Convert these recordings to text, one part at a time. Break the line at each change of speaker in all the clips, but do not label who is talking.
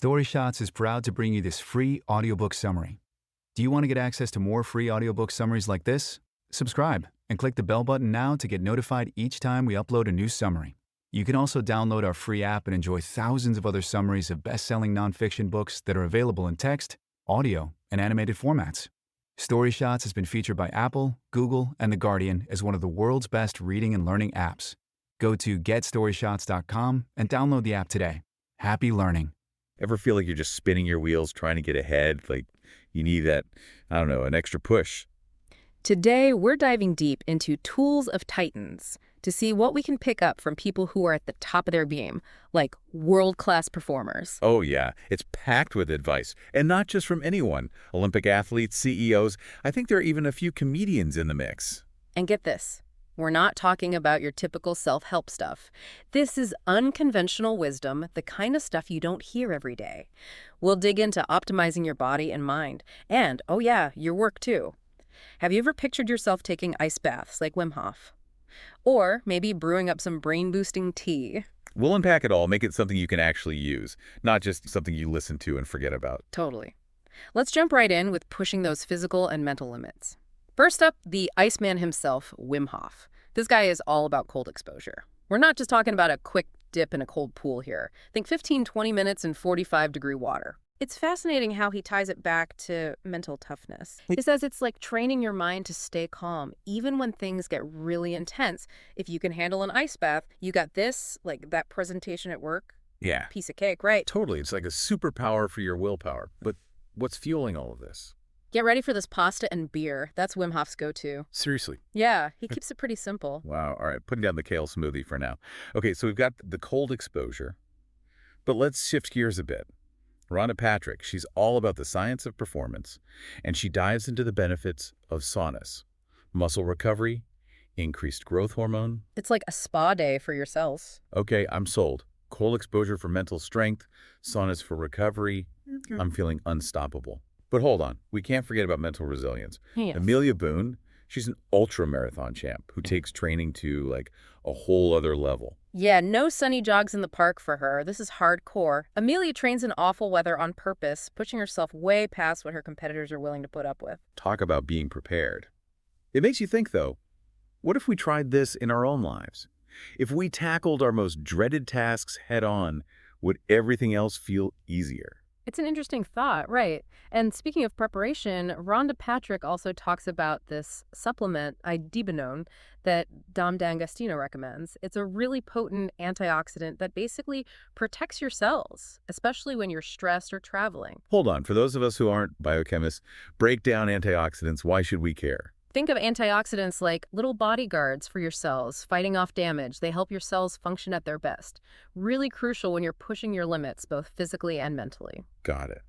StoryShots is proud to bring you this free audiobook summary. Do you want to get access to more free audiobook summaries like this? Subscribe and click the bell button now to get notified each time we upload a new summary. You can also download our free app and enjoy thousands of other summaries of best-selling nonfiction books that are available in text, audio, and animated formats. StoryShots has been featured by Apple, Google, and The Guardian as one of the world's best reading and learning apps. Go to getstoryshots.com and download the app today. Happy learning.
Ever feel like you're just spinning your wheels trying to get ahead? Like you need that, I don't know, an extra push?
Today, we're diving deep into tools of titans to see what we can pick up from people who are at the top of their game, like world-class performers.
Oh, yeah. It's packed with advice. And not just from anyone. Olympic athletes, CEOs. I think there are even a few comedians in the mix.
And get this. We're not talking about your typical self-help stuff. This is unconventional wisdom, the kind of stuff you don't hear every day. We'll dig into optimizing your body and mind. And, oh yeah, your work too. Have you ever pictured yourself taking ice baths like Wim Hof? Or maybe brewing up some brain-boosting tea?
We'll unpack it all, make it something you can actually use, not just something you listen to and forget about.
Totally. Let's jump right in with pushing those physical and mental limits. First up, the Iceman himself, Wim Hof. This guy is all about cold exposure. We're not just talking about a quick dip in a cold pool here. Think 15-20 minutes in 45-degree water. It's fascinating how he ties it back to mental toughness. He says it's like training your mind to stay calm, even when things get really intense. If you can handle an ice bath, you got this, like that presentation at work.
Yeah.
Piece of cake, right?
Totally. It's like a superpower for your willpower. But what's fueling all of this?
Get ready for this pasta and beer. That's Wim Hof's go-to.
Seriously?
Yeah, he keeps it pretty simple.
Wow. All right. Putting down the kale smoothie for now. Okay, so we've got the cold exposure. But let's shift gears a bit. Rhonda Patrick, she's all about the science of performance, and she dives into the benefits of saunas, muscle recovery, increased growth hormone.
It's like a spa day for your cells.
Okay, I'm sold. Cold exposure for mental strength, saunas for recovery. I'm feeling unstoppable. But hold on, we can't forget about mental resilience.
Yes.
Amelia Boone, she's an ultra-marathon champ who takes training to like a whole other level.
Yeah, no sunny jogs in the park for her. This is hardcore. Amelia trains in awful weather on purpose, pushing herself way past what her competitors are willing to put up with.
Talk about being prepared. It makes you think, though, what if we tried this in our own lives? If we tackled our most dreaded tasks head-on, would everything else feel easier?
It's an interesting thought, right? And speaking of preparation, Rhonda Patrick also talks about this supplement, idebenone, that Dom D'Agostino recommends. It's a really potent antioxidant that basically protects your cells, especially when you're stressed or traveling.
Hold on, for those of us who aren't biochemists, break down antioxidants. Why should we care?
Think of antioxidants like little bodyguards for your cells, fighting off damage. They help your cells function at their best. Really crucial when you're pushing your limits, both physically and mentally.
Got it.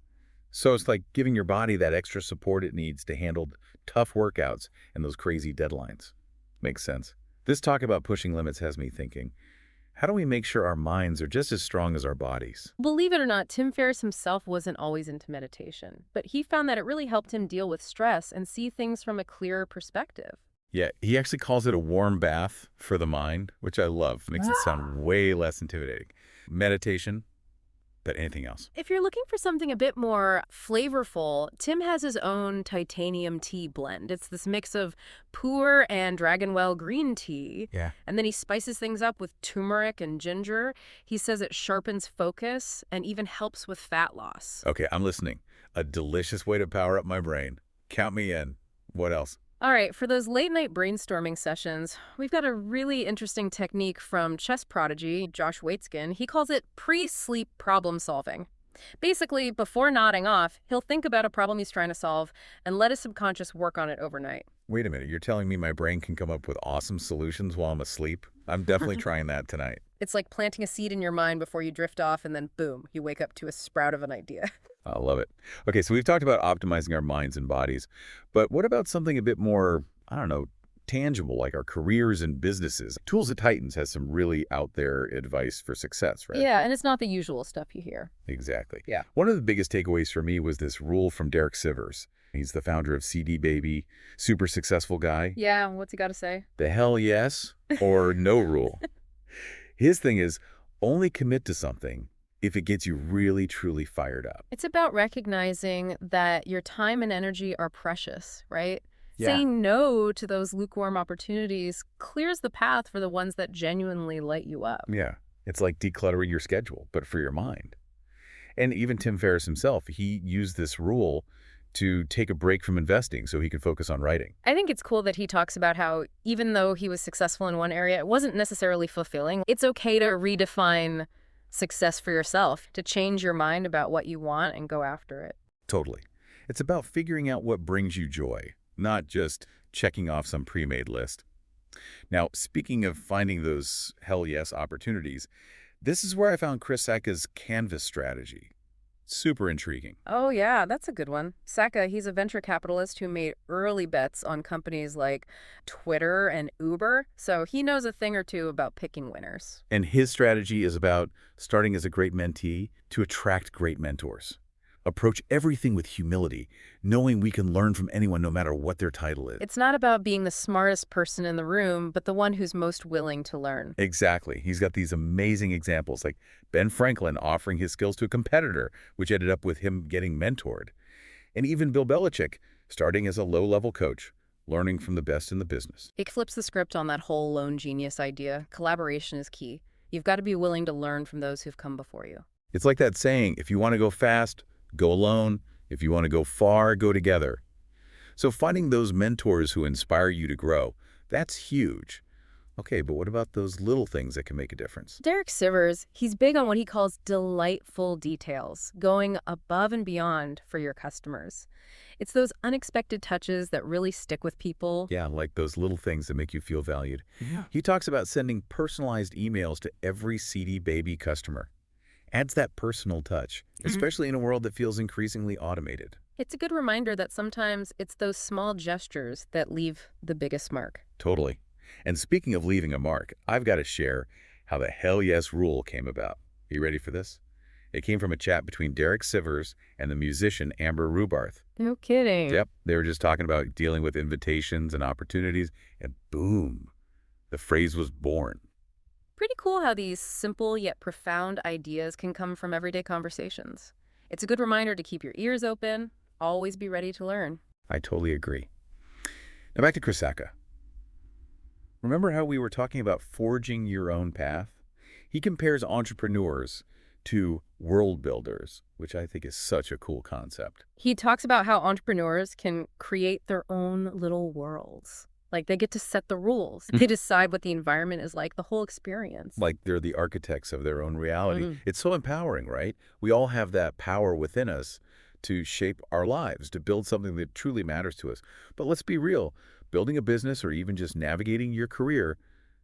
So it's like giving your body that extra support it needs to handle tough workouts and those crazy deadlines. Makes sense. This talk about pushing limits has me thinking, how do we make sure our minds are just as strong as our bodies?
Believe it or not, Tim Ferriss himself wasn't always into meditation, but he found that it really helped him deal with stress and see things from a clearer perspective.
Yeah, he actually calls it a warm bath for the mind, which I love. Makes it sound way less intimidating. Meditation, but anything else?
If you're looking for something a bit more flavorful, Tim has his own titanium tea blend. It's this mix of pu'er and dragonwell green tea.
Yeah.
And then he spices things up with turmeric and ginger. He says it sharpens focus and even helps with fat loss.
Okay, I'm listening. A delicious way to power up my brain. Count me in. What else?
All right, for those late-night brainstorming sessions, we've got a really interesting technique from chess prodigy Josh Waitzkin. He calls it pre-sleep problem solving. Basically, before nodding off, he'll think about a problem he's trying to solve and let his subconscious work on it overnight.
Wait a minute, you're telling me my brain can come up with awesome solutions while I'm asleep? I'm definitely trying that tonight.
It's like planting a seed in your mind before you drift off and then boom, you wake up to a sprout of an idea.
I love it. Okay, so we've talked about optimizing our minds and bodies, but what about something a bit more, I don't know, tangible, like our careers and businesses? Tools of Titans has some really out there advice for success, right?
Yeah, and it's not the usual stuff you hear.
Exactly.
Yeah.
One of the biggest takeaways for me was this rule from Derek Sivers. He's the founder of CD Baby, super successful guy.
Yeah, what's he got to say?
The hell yes or no rule. His thing is only commit to something if it gets you really, truly fired up.
It's about recognizing that your time and energy are precious, right?
Yeah.
Saying no to those lukewarm opportunities clears the path for the ones that genuinely light you up.
Yeah. It's like decluttering your schedule, but for your mind. And even Tim Ferriss himself, he used this rule to take a break from investing so he could focus on writing.
I think it's cool that he talks about how even though he was successful in one area, it wasn't necessarily fulfilling. It's okay to redefine success for yourself, to change your mind about what you want and go after it.
Totally. It's about figuring out what brings you joy, not just checking off some pre-made list. Now, speaking of finding those hell yes opportunities, this is where I found Chris Sacca's Canvas strategy. Super intriguing.
Oh, yeah, that's a good one. Sacca, he's a venture capitalist who made early bets on companies like Twitter and Uber, so he knows a thing or two about picking winners.
And his strategy is about starting as a great mentee to attract great mentors. Approach everything with humility, knowing we can learn from anyone no matter what their title is.
It's not about being the smartest person in the room, but the one who's most willing to learn.
Exactly. He's got these amazing examples, like Ben Franklin offering his skills to a competitor, which ended up with him getting mentored. And even Bill Belichick, starting as a low-level coach, learning from the best in the business.
It flips the script on that whole lone genius idea. Collaboration is key. You've got to be willing to learn from those who've come before you.
It's like that saying, if you want to go fast, go alone. If you want to go far, go together. So finding those mentors who inspire you to grow, that's huge. Okay, but what about those little things that can make a difference?
Derek Sivers, he's big on what he calls delightful details, going above and beyond for your customers. It's those unexpected touches that really stick with people.
Yeah, like those little things that make you feel valued.
Yeah.
He talks about sending personalized emails to every CD baby customer. Adds that personal touch, especially in a world that feels increasingly automated.
It's a good reminder that sometimes it's those small gestures that leave the biggest mark.
Totally. And speaking of leaving a mark, I've got to share how the hell yes rule came about. Are you ready for this? It came from a chat between Derek Sivers and the musician Amber Rubarth.
No kidding.
Yep, they were just talking about dealing with invitations and opportunities, and boom, the phrase was born.
Pretty cool how these simple yet profound ideas can come from everyday conversations. It's a good reminder to keep your ears open, always be ready to learn.
I totally agree. Now back to Chris Sacca. Remember how we were talking about forging your own path? He compares entrepreneurs to world builders, which I think is such a cool concept.
He talks about how entrepreneurs can create their own little worlds. Like, they get to set the rules. They decide what the environment is like, the whole experience.
Like they're the architects of their own reality. It's so empowering, right? We all have that power within us to shape our lives, to build something that truly matters to us. But let's be real, building a business or even just navigating your career,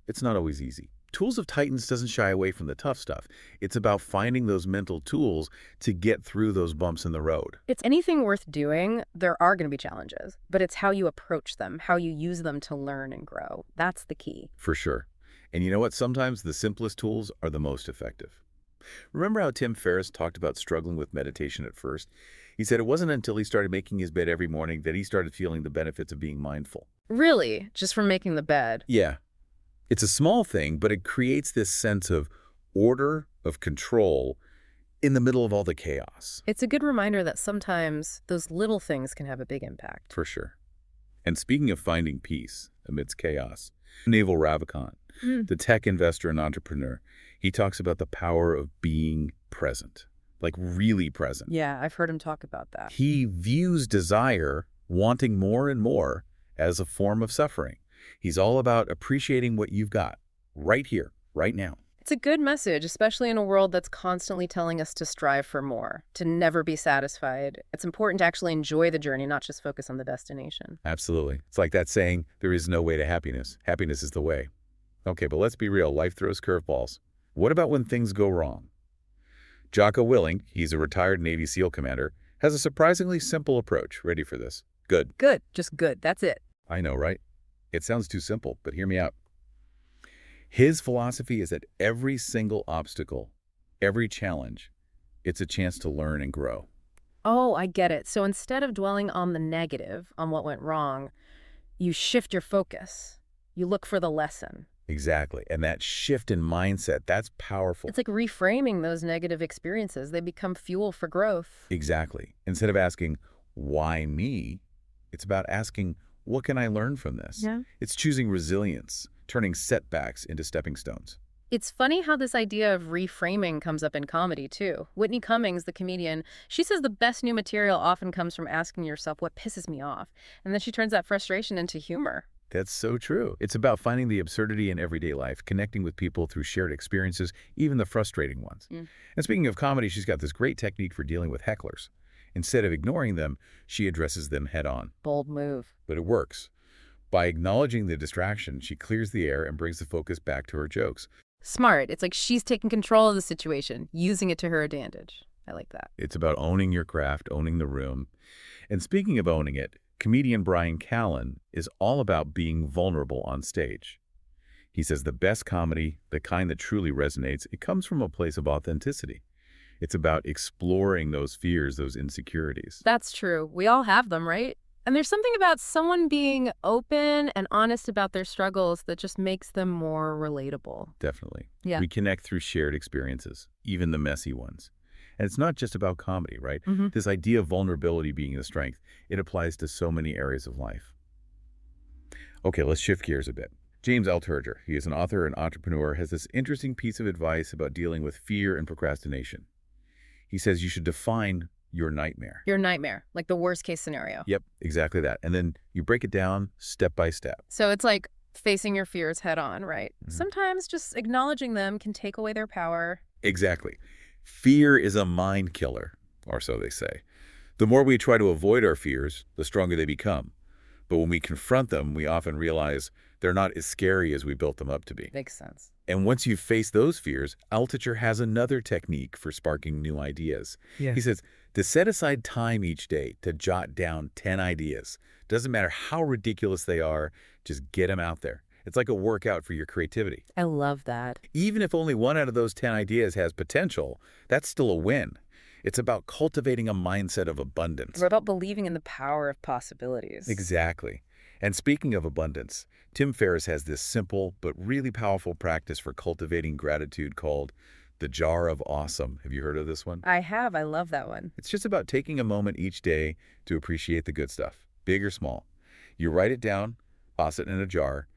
it's not always easy. Tools of Titans doesn't shy away from the tough stuff. It's about finding those mental tools to get through those bumps in the road.
It's anything worth doing, there are going to be challenges, but it's how you approach them, how you use them to learn and grow. That's the key.
For sure. And you know what? Sometimes the simplest tools are the most effective. Remember how Tim Ferriss talked about struggling with meditation at first? He said it wasn't until he started making his bed every morning that he started feeling the benefits of being mindful.
Really? Just from making the bed?
Yeah. It's a small thing, but it creates this sense of order, of control, in the middle of all the chaos.
It's a good reminder that sometimes those little things can have a big impact.
For sure. And speaking of finding peace amidst chaos, Naval Ravikant, the tech investor and entrepreneur, he talks about the power of being present, like really present.
Yeah, I've heard him talk about that.
He views desire, wanting more and more, as a form of suffering. He's all about appreciating what you've got right here, right now.
It's a good message, especially in a world that's constantly telling us to strive for more, to never be satisfied. It's important to actually enjoy the journey, not just focus on the destination.
Absolutely. It's like that saying, there is no way to happiness. Happiness is the way. Okay, but let's be real. Life throws curveballs. What about when things go wrong? Jocko Willing, he's a retired Navy SEAL commander, has a surprisingly simple approach. Ready for this? Good.
Good. Just good. That's it.
I know, right? It sounds too simple, but hear me out. His philosophy is that every single obstacle, every challenge, it's a chance to learn and grow.
Oh, I get it. So instead of dwelling on the negative, on what went wrong, you shift your focus. You look for the lesson.
Exactly. And that shift in mindset, that's powerful.
It's like reframing those negative experiences. They become fuel for growth.
Exactly. Instead of asking, why me? It's about asking, what can I learn from this?
Yeah.
It's choosing resilience, turning setbacks into stepping stones.
It's funny how this idea of reframing comes up in comedy, too. Whitney Cummings, the comedian, she says the best new material often comes from asking yourself, what pisses me off? And then she turns that frustration into humor.
That's so true. It's about finding the absurdity in everyday life, connecting with people through shared experiences, even the frustrating ones. And speaking of comedy, she's got this great technique for dealing with hecklers. Instead of ignoring them, she addresses them head on.
Bold move.
But it works. By acknowledging the distraction, she clears the air and brings the focus back to her jokes.
Smart. It's like she's taking control of the situation, using it to her advantage. I like that.
It's about owning your craft, owning the room. And speaking of owning it, comedian Bryan Callen is all about being vulnerable on stage. He says the best comedy, the kind that truly resonates, it comes from a place of authenticity. It's about exploring those fears, those insecurities.
That's true. We all have them, right? And there's something about someone being open and honest about their struggles that just makes them more relatable.
Definitely.
Yeah.
We connect through shared experiences, even the messy ones. And it's not just about comedy, right? This idea of vulnerability being a strength, it applies to so many areas of life. Okay, let's shift gears a bit. James Altucher, he is an author and entrepreneur, has this interesting piece of advice about dealing with fear and procrastination. He says you should define your nightmare.
Your nightmare, like the worst case scenario.
Yep, exactly that. And then you break it down step by step.
So it's like facing your fears head on, right? Sometimes just acknowledging them can take away their power.
Exactly. Fear is a mind killer, or so they say. The more we try to avoid our fears, the stronger they become. But when we confront them, we often realize they're not as scary as we built them up to be.
Makes sense.
And once you face those fears, Altucher has another technique for sparking new ideas.
Yeah.
He says to set aside time each day to jot down 10 ideas. Doesn't matter how ridiculous they are, just get them out there. It's like a workout for your creativity.
I love that.
Even if only one out of those 10 ideas has potential, that's still a win. It's about cultivating a mindset of abundance.
We're about believing in the power of possibilities.
Exactly. And speaking of abundance, Tim Ferriss has this simple but really powerful practice for cultivating gratitude called the jar of awesome. Have you heard of this one?
I have. I love that one.
It's just about taking a moment each day to appreciate the good stuff, big or small. You write it down, toss it in a jar.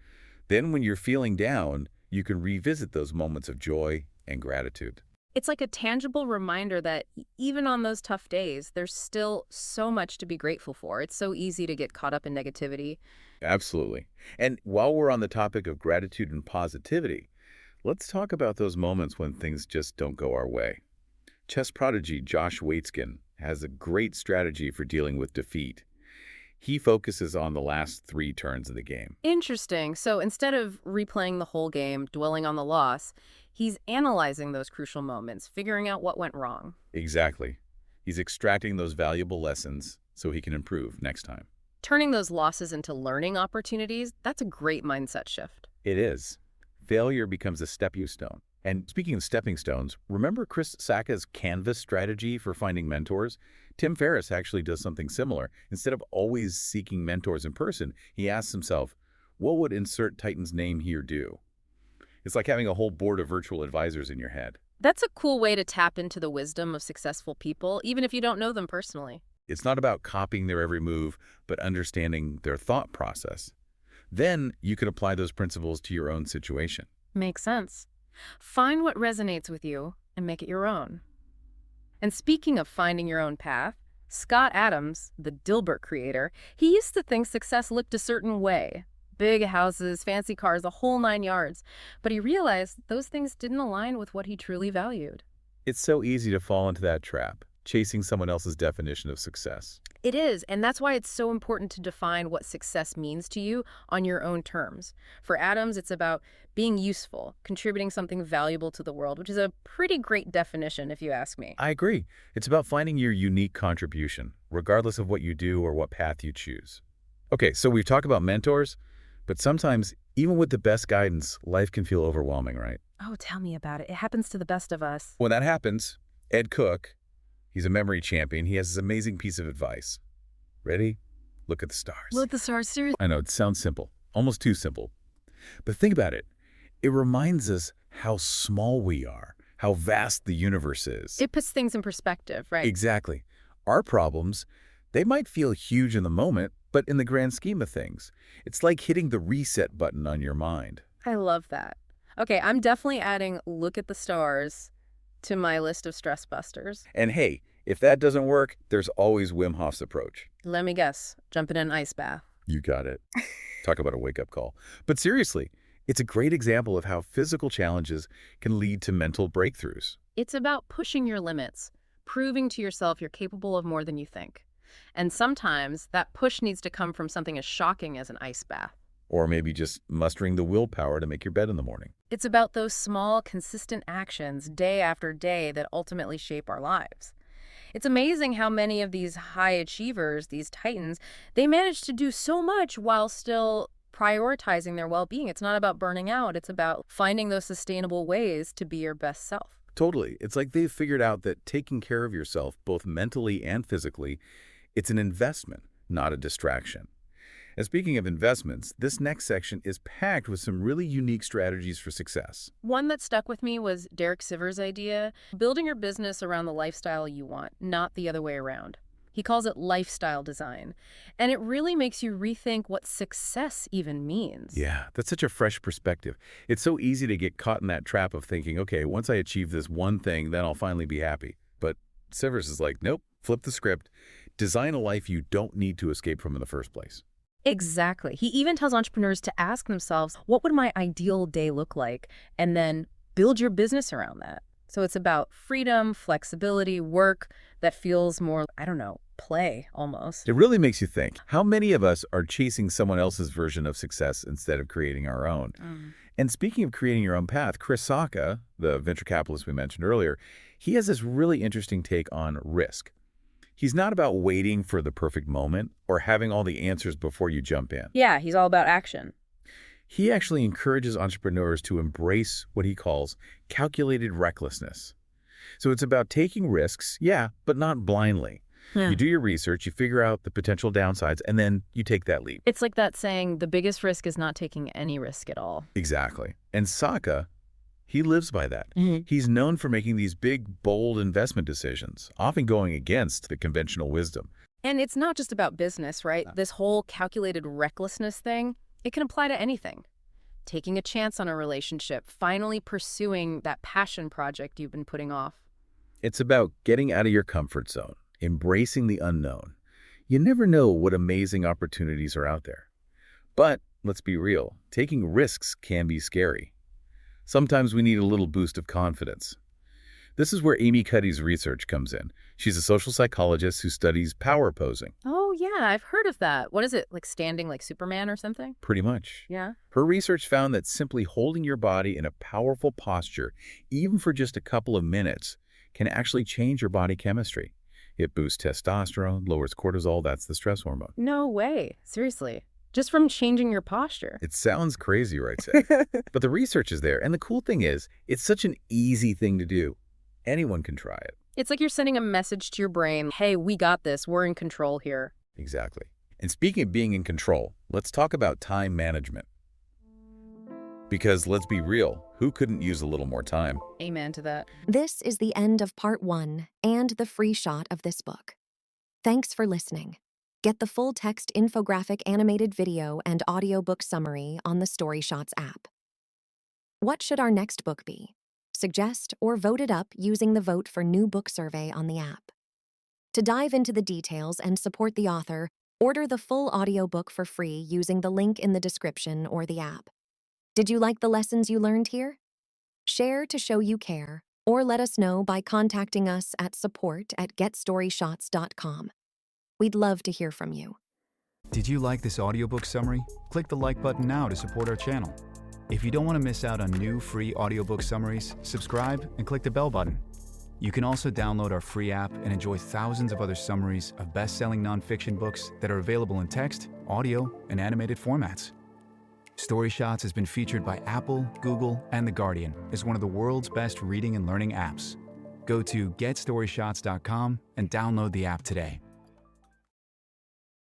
Then when you're feeling down, you can revisit those moments of joy and gratitude.
It's like a tangible reminder that even on those tough days, there's still so much to be grateful for. It's so easy to get caught up in negativity.
Absolutely. And while we're on the topic of gratitude and positivity, let's talk about those moments when things just don't go our way. Chess prodigy Josh Waitzkin has a great strategy for dealing with defeat. He focuses on the last 3 turns of the game.
Interesting. So instead of replaying the whole game, dwelling on the loss, he's analyzing those crucial moments, figuring out what went wrong.
Exactly. He's extracting those valuable lessons so he can improve next time.
Turning those losses into learning opportunities, that's a great mindset shift.
It is. Failure becomes a stepping stone. And speaking of stepping stones, remember Chris Sacca's Canvas strategy for finding mentors? Tim Ferriss actually does something similar. Instead of always seeking mentors in person, he asks himself, what would insert Titan's name here do? It's like having a whole board of virtual advisors in your head.
That's a cool way to tap into the wisdom of successful people, even if you don't know them personally.
It's not about copying their every move, but understanding their thought process. Then you can apply those principles to your own situation.
Makes sense. Find what resonates with you and make it your own. And speaking of finding your own path, Scott Adams, the Dilbert creator, he used to think success looked a certain way. Big houses, fancy cars, the whole 9 yards. But he realized those things didn't align with what he truly valued.
It's so easy to fall into that trap, chasing someone else's definition of success.
It is, and that's why it's so important to define what success means to you on your own terms. For Adams, it's about being useful, contributing something valuable to the world, which is a pretty great definition if you ask me.
I agree. It's about finding your unique contribution, regardless of what you do or what path you choose. Okay, so we've talked about mentors, but sometimes, even with the best guidance, life can feel overwhelming, right?
Oh, tell me about it. It happens to the best of us.
When that happens, Ed Cook, he's a memory champion. He has this amazing piece of advice. Ready? Look at the stars.
Look at the stars, seriously.
I know, it sounds simple, almost too simple. But think about it. It reminds us how small we are, how vast the universe is.
It puts things in perspective, right?
Exactly. Our problems, they might feel huge in the moment, but in the grand scheme of things, it's like hitting the reset button on your mind.
I love that. Okay, I'm definitely adding look at the stars to my list of stress busters.
And hey, if that doesn't work, there's always Wim Hof's approach.
Let me guess, jump in an ice bath.
You got it. Talk about a wake-up call. But seriously, it's a great example of how physical challenges can lead to mental breakthroughs.
It's about pushing your limits, proving to yourself you're capable of more than you think. And sometimes that push needs to come from something as shocking as an ice bath.
Or maybe just mustering the willpower to make your bed in the morning.
It's about those small, consistent actions day after day that ultimately shape our lives. It's amazing how many of these high achievers, these titans, they manage to do so much while still prioritizing their well-being. It's not about burning out. It's about finding those sustainable ways to be your best self.
Totally. It's like they've figured out that taking care of yourself, both mentally and physically, it's an investment, not a distraction. And speaking of investments, this next section is packed with some really unique strategies for success.
One that stuck with me was Derek Sivers' idea, building your business around the lifestyle you want, not the other way around. He calls it lifestyle design, and it really makes you rethink what success even means.
Yeah, that's such a fresh perspective. It's so easy to get caught in that trap of thinking, okay, once I achieve this one thing, then I'll finally be happy. But Sivers is like, nope, flip the script. Design a life you don't need to escape from in the first place.
Exactly. He even tells entrepreneurs to ask themselves, what would my ideal day look like? And then build your business around that. So it's about freedom, flexibility, work that feels more, I don't know, play almost.
It really makes you think, how many of us are chasing someone else's version of success instead of creating our own? And speaking of creating your own path, Chris Sacca, the venture capitalist we mentioned earlier, he has this really interesting take on risk. He's not about waiting for the perfect moment or having all the answers before you jump in.
Yeah, he's all about action.
He actually encourages entrepreneurs to embrace what he calls calculated recklessness. So it's about taking risks, yeah, but not blindly. You do your research, you figure out the potential downsides, and then you take that leap.
It's like that saying, the biggest risk is not taking any risk at all.
Exactly. And Sacca, he lives by that. He's known for making these big, bold investment decisions, often going against the conventional wisdom.
And it's not just about business, right? This whole calculated recklessness thing, it can apply to anything. Taking a chance on a relationship, finally pursuing that passion project you've been putting off.
It's about getting out of your comfort zone, embracing the unknown. You never know what amazing opportunities are out there. But let's be real, taking risks can be scary. Sometimes we need a little boost of confidence. This is where Amy Cuddy's research comes in. She's a social psychologist who studies power posing.
Oh, yeah, I've heard of that. What is it, like standing like Superman or something?
Pretty much.
Yeah.
Her research found that simply holding your body in a powerful posture, even for just a couple of minutes, can actually change your body chemistry. It boosts testosterone, lowers cortisol, that's the stress hormone.
No way. Seriously. Just from changing your posture.
It sounds crazy, right, Seth? But the research is there, and the cool thing is, it's such an easy thing to do. Anyone can try it.
It's like you're sending a message to your brain, hey, we got this, we're in control here.
Exactly. And speaking of being in control, let's talk about time management. Because let's be real, who couldn't use a little more time?
Amen to that.
This is the end of part 1 and the free shot of this book. Thanks for listening. Get the full text infographic animated video and audiobook summary on the StoryShots app. What should our next book be? Suggest or vote it up using the Vote for New Book survey on the app. To dive into the details and support the author, order the full audiobook for free using the link in the description or the app. Did you like the lessons you learned here? Share to show you care, or let us know by contacting us at support@getstoryshots.com. We'd love to hear from you.
Did you like this audiobook summary? Click the like button now to support our channel. If you don't want to miss out on new free audiobook summaries, subscribe and click the bell button. You can also download our free app and enjoy thousands of other summaries of best-selling nonfiction books that are available in text, audio, and animated formats. StoryShots has been featured by Apple, Google, and The Guardian as one of the world's best reading and learning apps. Go to getstoryshots.com and download the app today.